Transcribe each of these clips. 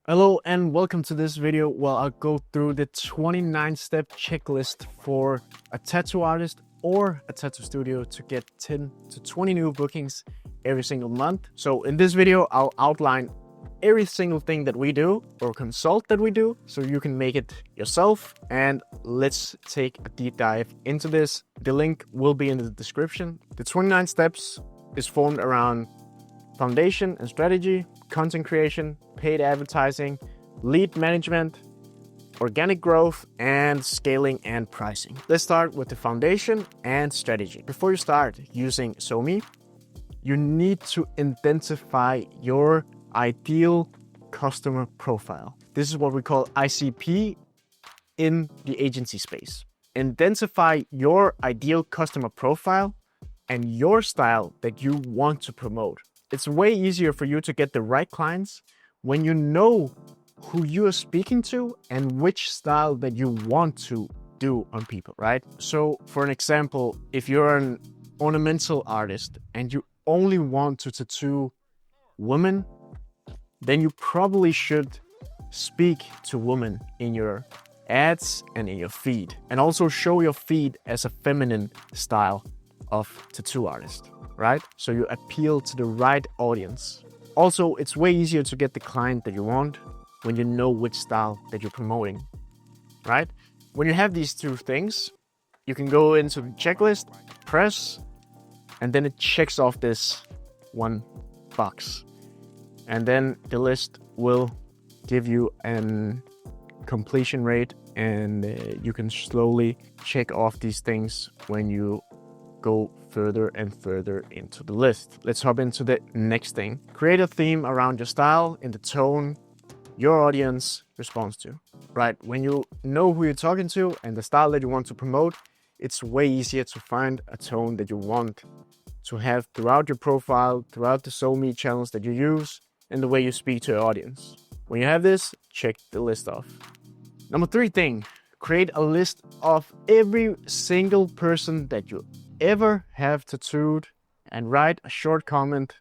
Hello and welcome to this video where I'll go through the 29-step checklist for a tattoo artist or a tattoo studio to get 10 to 20 new bookings every single month. So in this video, I'll outline every single thing that we do or consult that we do so you can make it yourself. And let's take a deep dive into this. The link will be in the description. The 29 steps is formed around foundation and strategy, content creation, paid advertising, lead management, organic growth, and scaling and pricing. Let's start with the foundation and strategy. Before you start using SoMe, you need to identify your ideal customer profile. This is what we call ICP in the agency space. Identify your ideal customer profile and your style that you want to promote. It's way easier for you to get the right clients when you know who you are speaking to and which style that you want to do on people, right? So for an example, if you're an ornamental artist and you only want to tattoo women, then you probably should speak to women in your ads and in your feed, and also show your feed as a feminine style of tattoo artist, right? So you appeal to the right audience. Also, it's way easier to get the client that you want when you know which style that you're promoting, right? When you have these two things, you can go into the checklist, press, and then it checks off this one box. And then the list will give you an completion rate, and you can slowly check off these things when you go further and further into the list. Let's hop into the next thing. Create a theme around your style in the tone your audience responds to, right? When you know who you're talking to and the style that you want to promote, it's way easier to find a tone that you want to have throughout your profile, throughout the SoMe channels that you use, and the way you speak to your audience. When you have this, check the list off. Number 3 thing, create a list of every single person that you ever have tattooed and write a short comment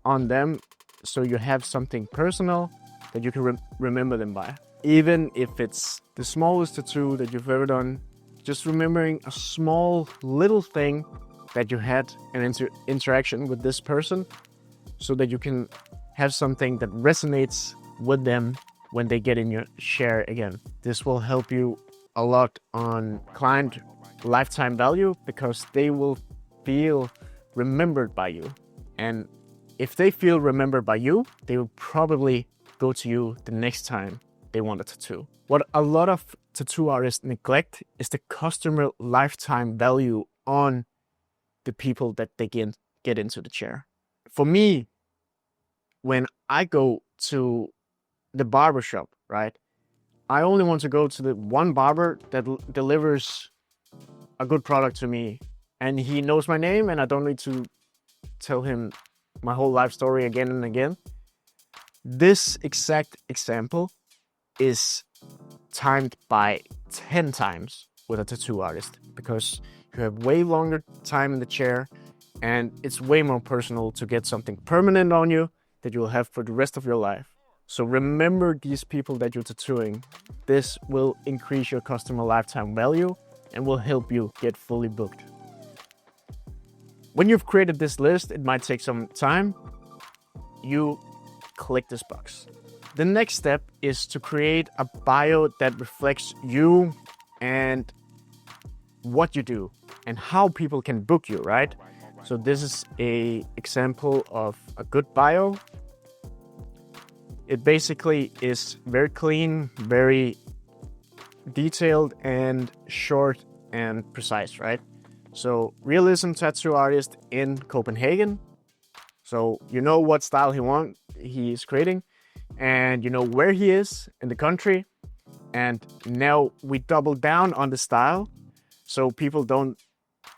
on them so you have something personal that you can remember them by. Even if it's the smallest tattoo that you've ever done, just remembering a small little thing that you had an interaction with this person so that you can have something that resonates with them when they get in your share again. This will help you a lot on client lifetime value because they will feel remembered by you. And if they feel remembered by you, they will probably go to you the next time they want a tattoo. What a lot of tattoo artists neglect is the customer lifetime value on the people that they get into the chair. For me, when I go to the barbershop, right, I only want to go to the one barber that delivers a good product to me, and he knows my name, and I don't need to tell him my whole life story again and again. This exact example is timed by 10 times with a tattoo artist because you have way longer time in the chair and it's way more personal to get something permanent on you that you'll have for the rest of your life. So remember these people that you're tattooing. This will increase your customer lifetime value and will help you get fully booked. When you've created this list, it might take some time. You click this box. The next step is to create a bio that reflects you and what you do and how people can book you, right? So this is an example of a good bio. It basically is very clean, very detailed and short and precise, right? So realism tattoo artist in Copenhagen. So you know what style he is creating, and you know where he is in the country. And now we double down on the style so people don't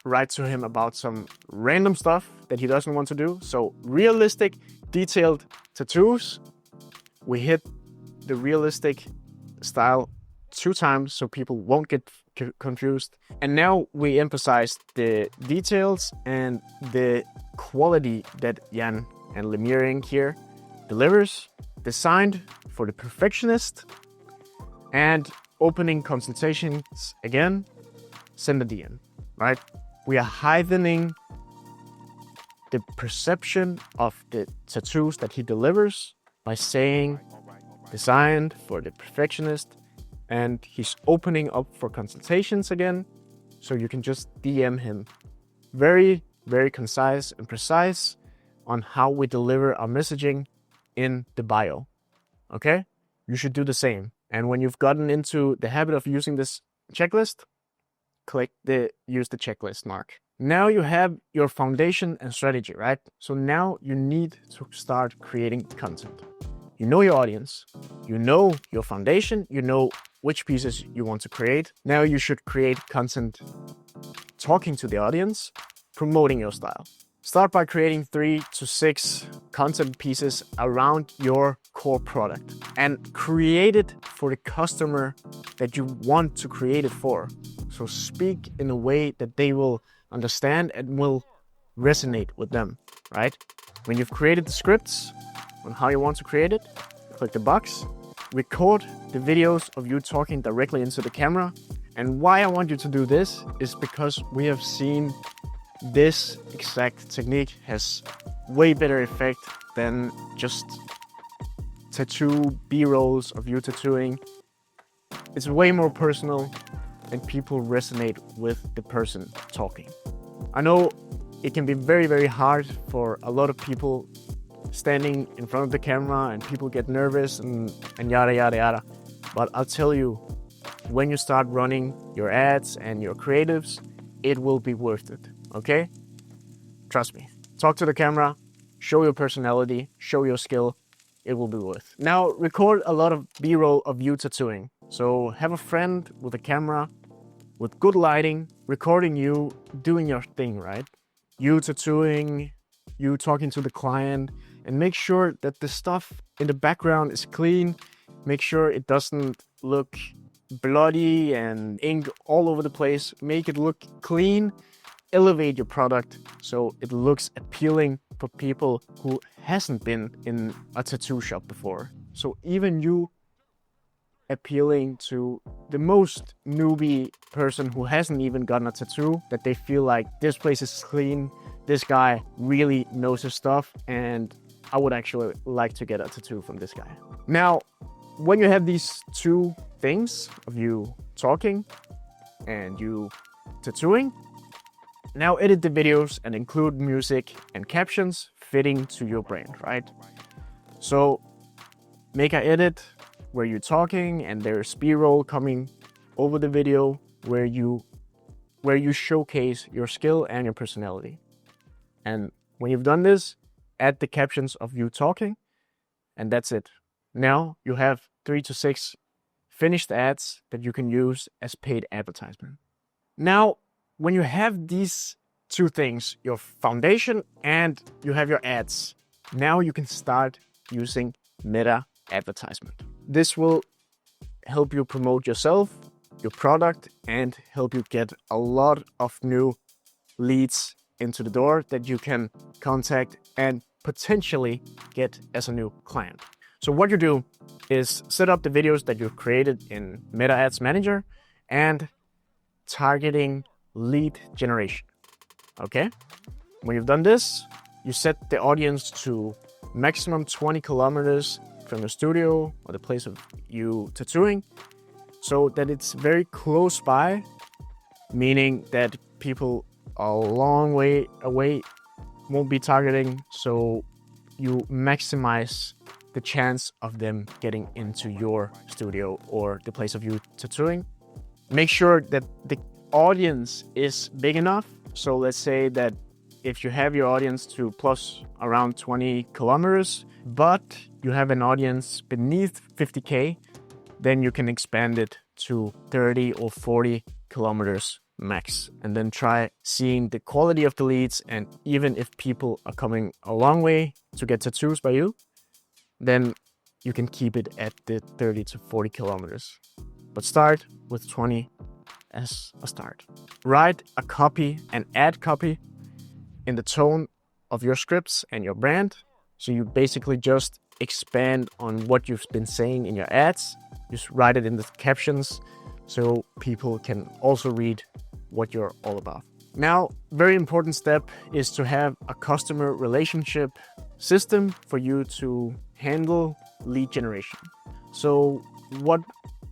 write to him about some random stuff that he doesn't want to do. So realistic, detailed tattoos. We hit the realistic style 2 times so people won't get confused. And now we emphasize the details and the quality that Jan and Lemire Inc. here delivers. designed for the perfectionist, and opening consultations again, send a DM, right? We are heightening the perception of the tattoos that he delivers by saying designed for the perfectionist, and he's opening up for consultations again, so you can just DM him. Very, very concise and precise on how we deliver our messaging in the bio. Okay? You should do the same. And when you've gotten into the habit of using this checklist, click the use the checklist mark. Now you have your foundation and strategy, right? So now you need to start creating content. You know your audience, you know your foundation, you know which pieces you want to create. Now you should create content talking to the audience, promoting your style. Start by creating 3 to 6 content pieces around your core product and create it for the customer that you want to create it for. So speak in a way that they will understand and will resonate with them, right? When you've created the scripts on how you want to create it, click the box, record the videos of you talking directly into the camera. And why I want you to do this is because we have seen this exact technique has way better effect than just tattoo B-rolls of you tattooing. It's way more personal and people resonate with the person talking. I know it can be very, very hard for a lot of people standing in front of the camera and people get nervous and yada, yada, yada. But I'll tell you, when you start running your ads and your creatives, it will be worth it. Okay? Trust me. Talk to the camera, show your personality, show your skill. It will be worth. Now, record a lot of B-roll of you tattooing. So have a friend with a camera, with good lighting, recording you doing your thing, right? You tattooing, you talking to the client, and make sure that the stuff in the background is clean. Make sure it doesn't look bloody and ink all over the place. Make it look clean. Elevate your product so it looks appealing for people who hasn't been in a tattoo shop before. So even you appealing to the most newbie person who hasn't even gotten a tattoo, that they feel like this place is clean, this guy really knows his stuff, and I would actually like to get a tattoo from this guy. Now, when you have these two things of you talking and you tattooing, now edit the videos and include music and captions fitting to your brand, right? So make an edit where you're talking and there's B-roll coming over the video where you showcase your skill and your personality. And when you've done this, add the captions of you talking, and that's it. Now you have 3 to 6 finished ads that you can use as paid advertisement. Now, when you have these two things, your foundation and you have your ads, now you can start using meta advertisement. This will help you promote yourself, your product, and help you get a lot of new leads into the door that you can contact and potentially get as a new client. So what you do is set up the videos that you've created in Meta Ads Manager and targeting lead generation. Okay? When you've done this, you set the audience to maximum 20 kilometers from your studio or the place of you tattooing, so that it's very close by, meaning that people a long way away won't be targeting, so you maximize the chance of them getting into your studio or the place of you tattooing. Make sure that the audience is big enough. So let's say that if you have your audience to plus around 20 kilometers, but you have an audience beneath 50K, then you can expand it to 30 or 40 kilometers max, and then try seeing the quality of the leads. And even if people are coming a long way to get tattoos by you, then you can keep it at the 30 to 40 kilometers. But start with 20 as a start. Write a copy, an ad copy in the tone of your scripts and your brand. So you basically just expand on what you've been saying in your ads. Just write it in the captions so people can also read what you're all about. Now, very important step is to have a customer relationship system for you to handle lead generation. So what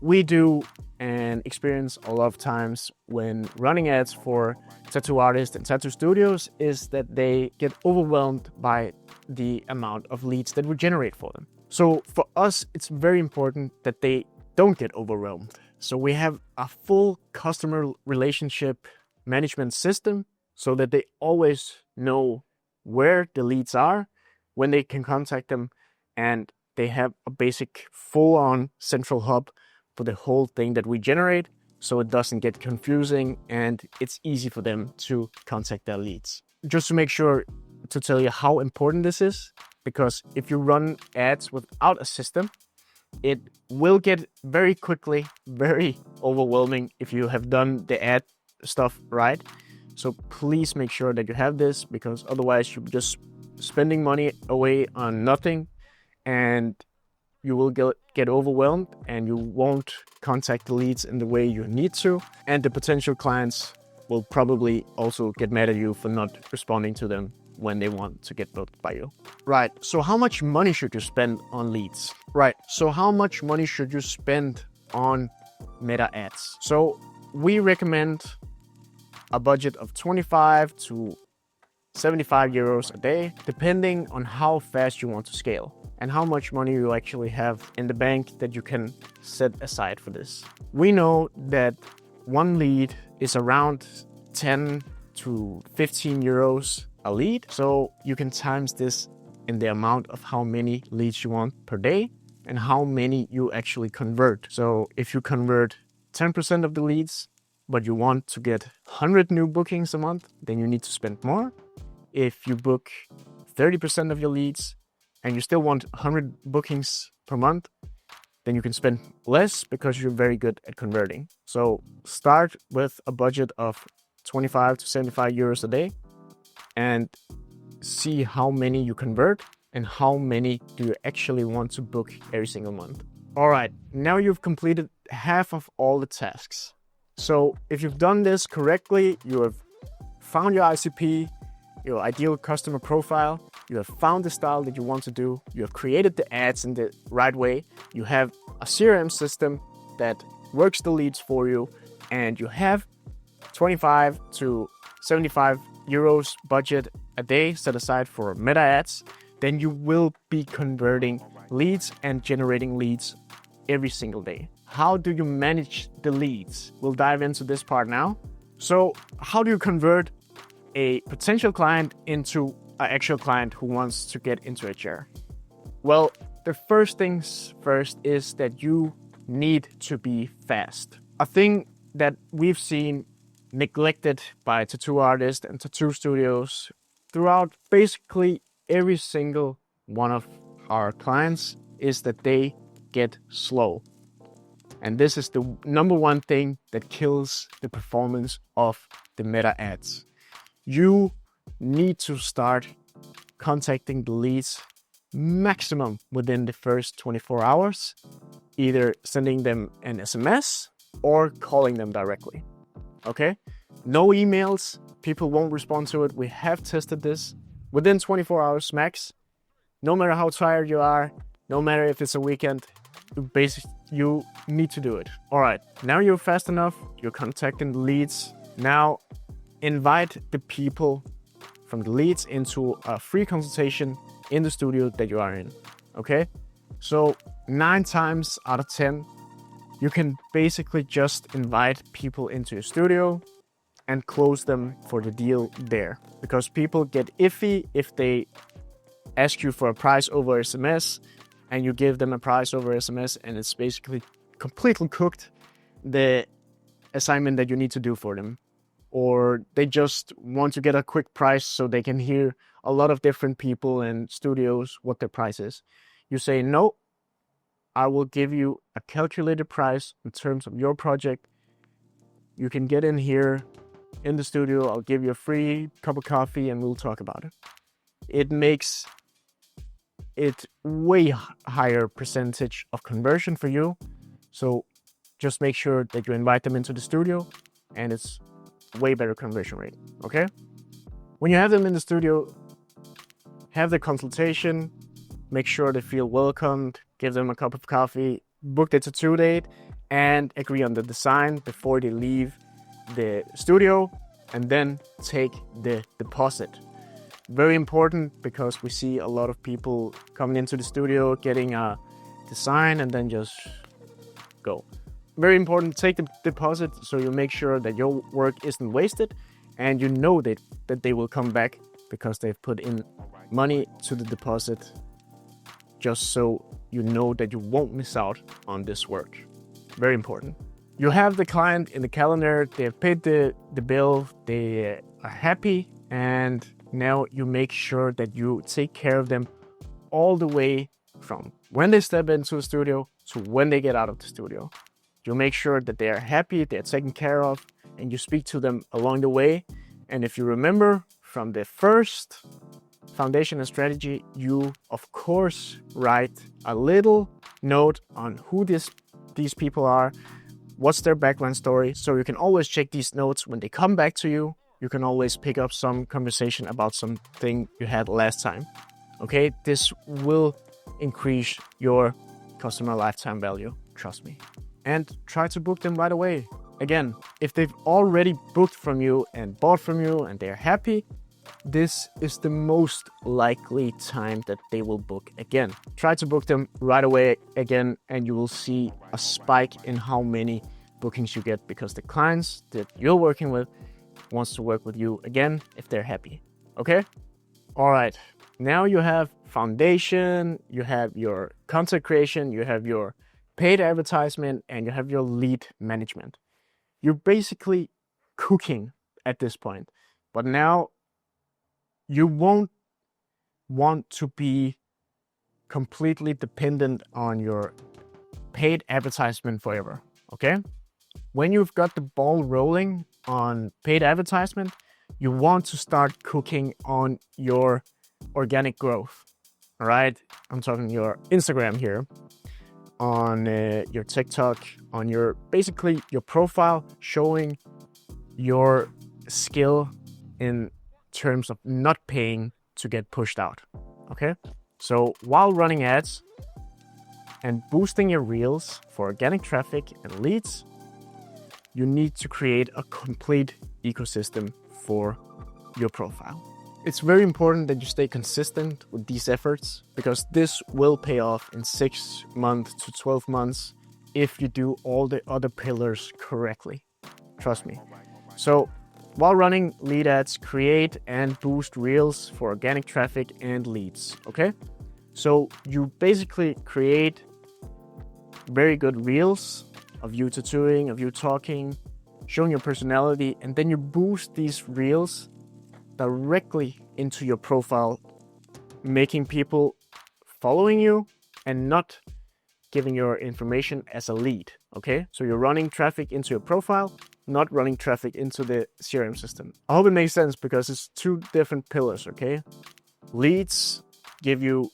we do and experience a lot of times when running ads for tattoo artists and tattoo studios is that they get overwhelmed by the amount of leads that we generate for them. So for us, it's very important that they don't get overwhelmed. So we have a full customer relationship management system so that they always know where the leads are, when they can contact them, and they have a basic full-on central hub for the whole thing that we generate, so it doesn't get confusing and it's easy for them to contact their leads. Just to make sure to tell you how important this is, because if you run ads without a system, it will get very quickly very overwhelming if you have done the ad stuff right. So please make sure that you have this, because otherwise you're just spending money away on nothing and you will get overwhelmed and you won't contact the leads in the way you need to. And the potential clients will probably also get mad at you for not responding to them when they want to get booked by you. Right, so how much money should you spend on leads? Right, so how much money should you spend on meta ads? So we recommend a budget of 25 to 75 euros a day, depending on how fast you want to scale and how much money you actually have in the bank that you can set aside for this. We know that one lead is around 10 to 15 euros a lead. So you can times this in the amount of how many leads you want per day and how many you actually convert. So if you convert 10% of the leads, but you want to get 100 new bookings a month, then you need to spend more. If you book 30% of your leads and you still want 100 bookings per month, then you can spend less because you're very good at converting. So start with a budget of 25 to 75 euros a day and see how many you convert and how many do you actually want to book every single month. All right, now you've completed half of all the tasks. So if you've done this correctly, you have found your ICP, your ideal customer profile, you have found the style that you want to do, you have created the ads in the right way, you have a CRM system that works the leads for you, and you have 25 to 75 euros budget a day set aside for meta ads, then you will be converting leads and generating leads every single day. How do you manage the leads? We'll dive into this part now. So how do you convert a potential client into an actual client who wants to get into a chair? Well, the first things first is that you need to be fast. A thing that we've seen neglected by tattoo artists and tattoo studios throughout basically every single one of our clients is that they get slow. And this is the number one thing that kills the performance of the meta ads. You need to start contacting the leads maximum within the first 24 hours, either sending them an SMS or calling them directly. Okay? No emails, people won't respond to it. We have tested this within 24 hours max. No matter how tired you are, no matter if it's a weekend, you need to do it. All right, now you're fast enough, you're contacting the leads. Now invite the people from the leads into a free consultation in the studio that you are in. Okay, so 9 times out of 10, you can basically just invite people into your studio and close them for the deal there, because people get iffy if they ask you for a price over SMS and you give them a price over SMS and it's basically completely cooked the assignment that you need to do for them. Or they just want to get a quick price so they can hear a lot of different people and studios what their price is. You say, no, I will give you a calculated price in terms of your project. You can get in here in the studio. I'll give you a free cup of coffee and we'll talk about it. It makes it's way higher percentage of conversion for you. So just make sure that you invite them into the studio, and it's way better conversion rate, okay? When you have them in the studio, have the consultation, make sure they feel welcomed, give them a cup of coffee, book the tattoo date, and agree on the design before they leave the studio, and then take the deposit. Very important, because we see a lot of people coming into the studio, getting a design, and then just go. Very important, take the deposit so you make sure that your work isn't wasted, and you know that they will come back because they've put in money to the deposit, just so you know that you won't miss out on this work. Very important. You have the client in the calendar, they have paid the bill, they are happy, and now you make sure that you take care of them all the way from when they step into a studio to when they get out of the studio. You make sure that they are happy, they're taken care of, and you speak to them along the way. And if you remember from the first foundation and strategy, you of course write a little note on who these people are, what's their background story, so you can always check these notes when they come back to you. You can always pick up some conversation about something you had last time. Okay, this will increase your customer lifetime value, trust me. And try to book them right away. Again, if they've already booked from you and bought from you and they're happy, this is the most likely time that they will book again. Try to book them right away again, and you will see a spike in how many bookings you get, because the clients that you're working with wants to work with you again if they're happy. Okay? All right. Now you have foundation, you have your content creation, you have your paid advertisement, and you have your lead management. You're basically cooking at this point. But now you won't want to be completely dependent on your paid advertisement forever, okay? When you've got the ball rolling on paid advertisement, you want to start cooking on your organic growth, all right? I'm talking your Instagram here, on your TikTok, on your basically your profile, showing your skill in terms of not paying to get pushed out. Okay, so while running ads and boosting your reels for organic traffic and leads, you need to create a complete ecosystem for your profile. It's very important that you stay consistent with these efforts, because this will pay off in 6 months to 12 months if you do all the other pillars correctly. Trust me. So while running lead ads, create and boost reels for organic traffic and leads, okay? So you basically create very good reels of you tattooing, of you talking, showing your personality, and then you boost these reels directly into your profile, making people following you and not giving your information as a lead, okay? So you're running traffic into your profile, not running traffic into the CRM system. I hope it makes sense, because it's two different pillars, okay? Leads give you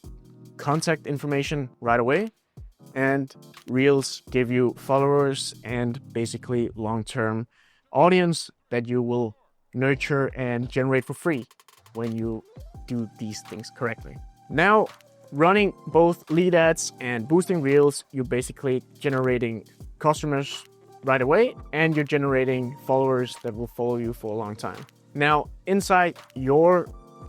contact information right away, and reels give you followers and basically long-term audience that you will nurture and generate for free when you do these things correctly. Now, running both lead ads and boosting reels, you're basically generating customers right away, and you're generating followers that will follow you for a long time. Now, inside your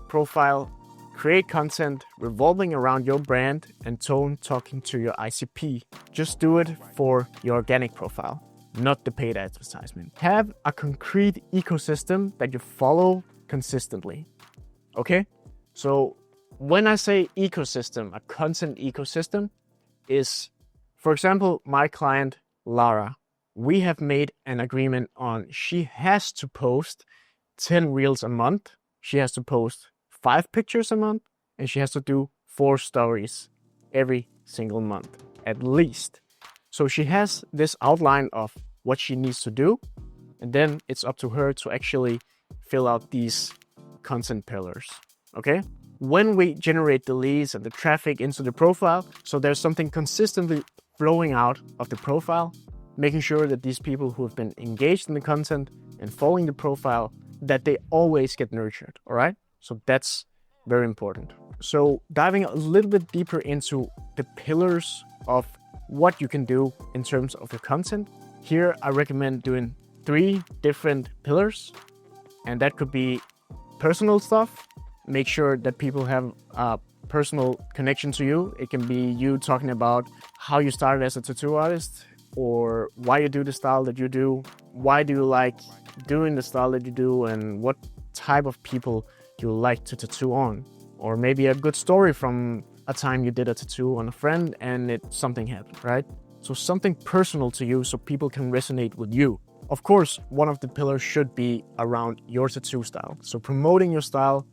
profile, create content revolving around your brand and tone, talking to your ICP. Just do it for your organic profile, not the paid advertisement. Have a concrete ecosystem that you follow consistently. Okay? So when I say ecosystem, a content ecosystem is, for example, my client, Lara. We have made an agreement on she has to post 10 reels a month. She has to post 5 pictures a month, and she has to do 4 stories every single month, at least. So she has this outline of what she needs to do, and then it's up to her to actually fill out these content pillars, okay? when we generate the leads and the traffic into the profile, so there's something consistently flowing out of the profile, making sure that these people who have been engaged in the content and following the profile, that they always get nurtured, all right? So that's very important. So diving a little bit deeper into the pillars of what you can do in terms of your content, here I recommend doing 3 different pillars, and that could be personal stuff. Make sure that people have a personal connection to you. It can be you talking about how you started as a tattoo artist, or why you do the style that you do, why do you like doing the style that you do, and what type of people you like to tattoo on. Or maybe a good story from a time you did a tattoo on a friend and something happened, right? So something personal to you so people can resonate with you. Of course, one of the pillars should be around your tattoo style. So promoting your style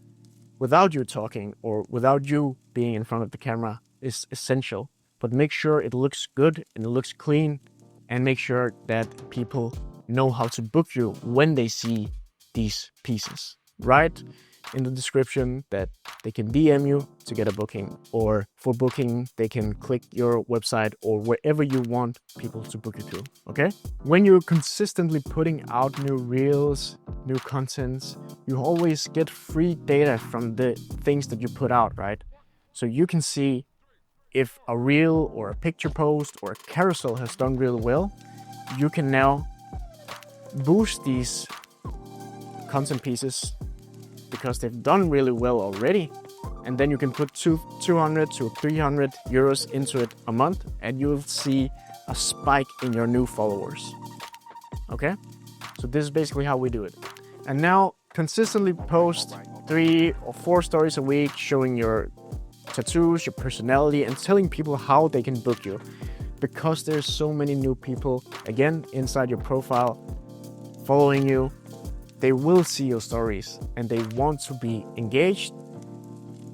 without you talking or without you being in front of the camera is essential. But make sure it looks good and it looks clean, and make sure that people know how to book you when they see these pieces. Write in the description that they can DM you to get a booking, or for booking, they can click your website or wherever you want people to book you to, okay? When you're consistently putting out new reels, new contents, you always get free data from the things that you put out, right? So you can see if a reel or a picture post or a carousel has done really well. You can now boost these content pieces because they've done really well already, and then you can put 200 to 300 euros into it a month, and you'll see a spike in your new followers. Okay, so this is basically how we do it. And now consistently post 3 or 4 stories a week showing your tattoos, your personality, and telling people how they can book you, because there's so many new people again inside your profile following you. They will see your stories and they want to be engaged.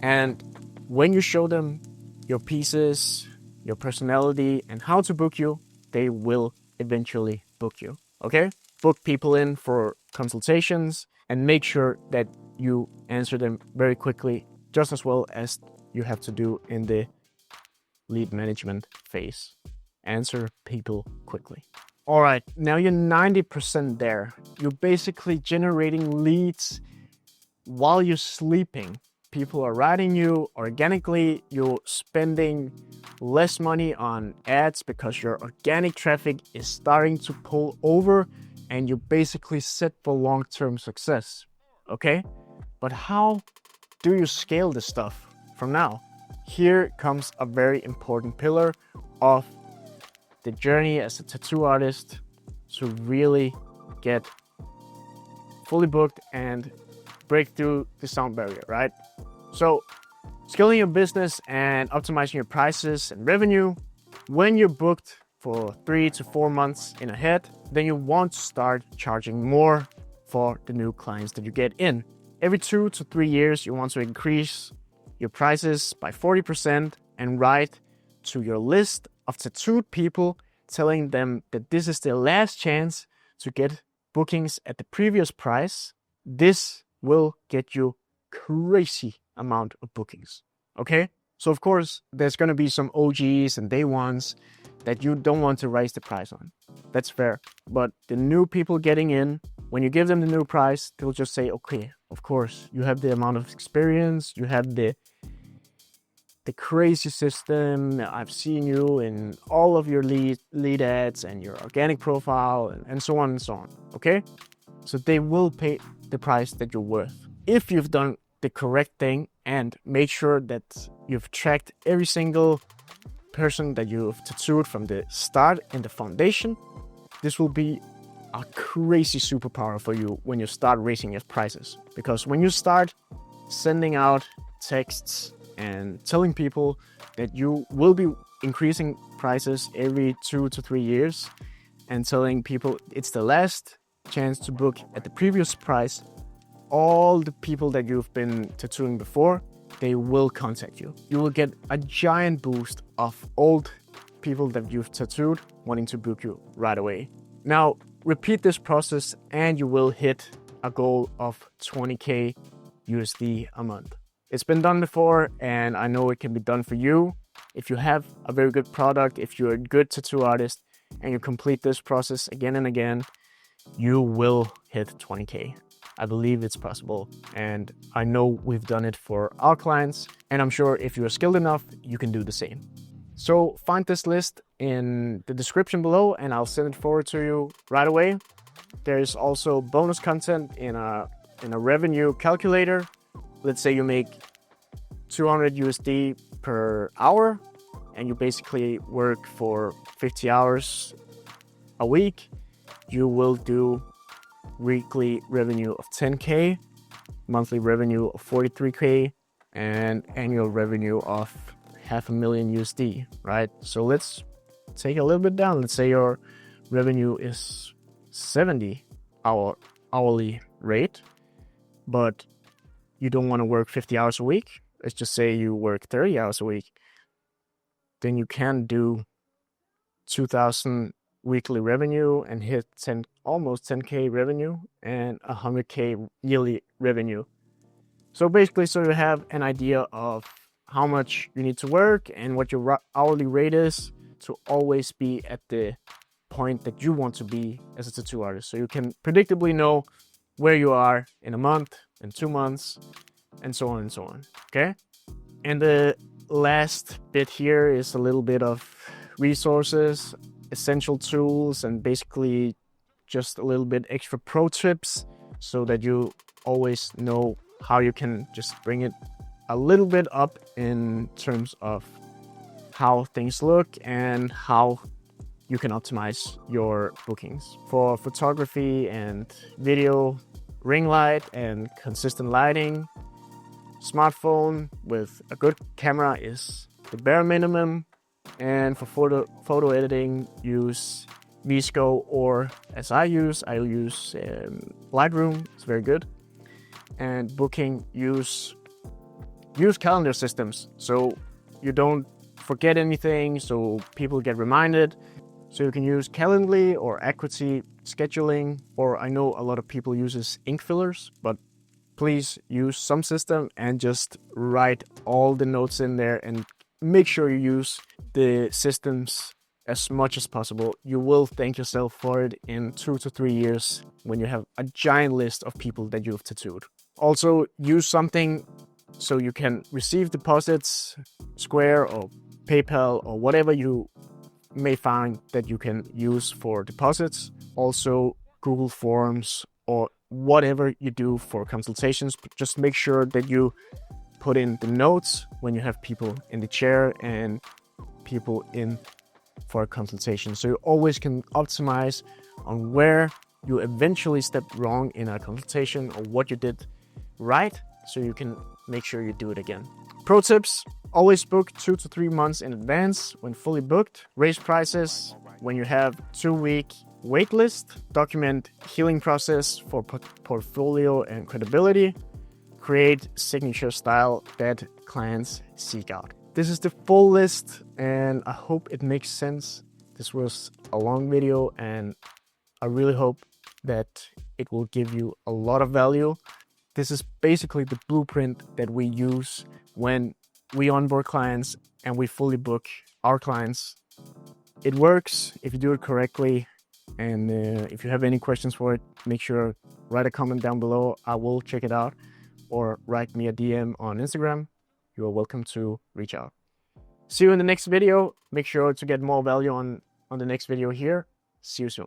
And when you show them your pieces, your personality, and how to book you, they will eventually book you. Okay? Book people in for consultations and make sure that you answer them very quickly, just as well as you have to do in the lead management phase. Answer people quickly. All right, now you're 90% there. You're basically generating leads while you're sleeping. People are writing you organically. You're spending less money on ads because your organic traffic is starting to pull over, and you're basically set for long-term success. Okay? But how do you scale this stuff from now? Here comes a very important pillar of the journey as a tattoo artist to really get fully booked and break through the sound barrier, right? So scaling your business and optimizing your prices and revenue. When you're booked for 3 to 4 months in ahead, then you want to start charging more for the new clients that you get in. Every 2 to 3 years, you want to increase your prices by 40% and write to your list of tattooed people, telling them that this is their last chance to get bookings at the previous price. This will get you crazy amount of bookings. Okay? So of course, there's going to be some OGs and day ones that you don't want to raise the price on. That's fair. But the new people getting in, when you give them the new price, they'll just say, okay, of course, you have the amount of experience, you have the crazy system. I've seen you in all of your lead ads and your organic profile and so on and so on. Okay? So they will pay the price that you're worth. If you've done the correct thing and made sure that you've tracked every single person that you've tattooed from the start and the foundation, this will be a crazy superpower for you when you start raising your prices. Because when you start sending out texts and telling people that you will be increasing prices every 2 to 3 years and telling people it's the last chance to book at the previous price, all the people that you've been tattooing before, they will contact you. You will get a giant boost of old people that you've tattooed wanting to book you right away. Now, repeat this process and you will hit a goal of 20k USD a month. It's been done before, and I know it can be done for you. If you have a very good product, if you're a good tattoo artist, and you complete this process again and again, you will hit 20K. I believe it's possible, and I know we've done it for our clients, and I'm sure if you're skilled enough, you can do the same. So find this list in the description below, and I'll send it forward to you right away. There's also bonus content in a revenue calculator. Let's say you make 200 USD per hour and you basically work for 50 hours a week. You will do weekly revenue of 10K, monthly revenue of 43K, and annual revenue of $500,000 USD, right? So let's take a little bit down. Let's say your revenue is 70 hourly rate, but you don't want to work 50 hours a week. Let's just say you work 30 hours a week. Then you can do 2,000 weekly revenue and hit almost 10K revenue and 100K yearly revenue. So basically, so you have an idea of how much you need to work and what your hourly rate is to always be at the point that you want to be as a tattoo artist. So you can predictably know where you are in a month, in 2 months, and so on and so on, okay? And the last bit here is a little bit of resources, essential tools, and basically just a little bit extra pro tips so that you always know how you can just bring it a little bit up in terms of how things look and how you can optimize your bookings. For photography and video, ring light and consistent lighting, smartphone with a good camera is the bare minimum. And for photo editing, use VSCO, or as I'll use Lightroom. It's very good. And booking, use calendar systems so you don't forget anything, so people get reminded. So you can use Calendly or Acuity scheduling, or I know a lot of people uses ink fillers, but please use some system and just write all the notes in there and make sure you use the systems as much as possible. You will thank yourself for it in 2 to 3 years when you have a giant list of people that you've tattooed. Also, use something so you can receive deposits, Square or PayPal or whatever you may find that you can use for deposits. Also, Google Forms or whatever you do for consultations. Just make sure that you put in the notes when you have people in the chair and people in for a consultation. So you always can optimize on where you eventually stepped wrong in a consultation or what you did right, so you can make sure you do it again. Pro tips: always book 2 to 3 months in advance when fully booked. Raise prices when you have 2-week wait list. Document healing process for portfolio and credibility. Create signature style that clients seek out. This is the full list, and I hope it makes sense. This was a long video, and I really hope that it will give you a lot of value. This is basically the blueprint that we use when we onboard clients and we fully book our clients. It works if you do it correctly. And if you have any questions for it, make sure write a comment down below. I will check it out, or write me a DM on Instagram. You are welcome to reach out. See you in the next video. Make sure to get more value on the next video here. See you soon.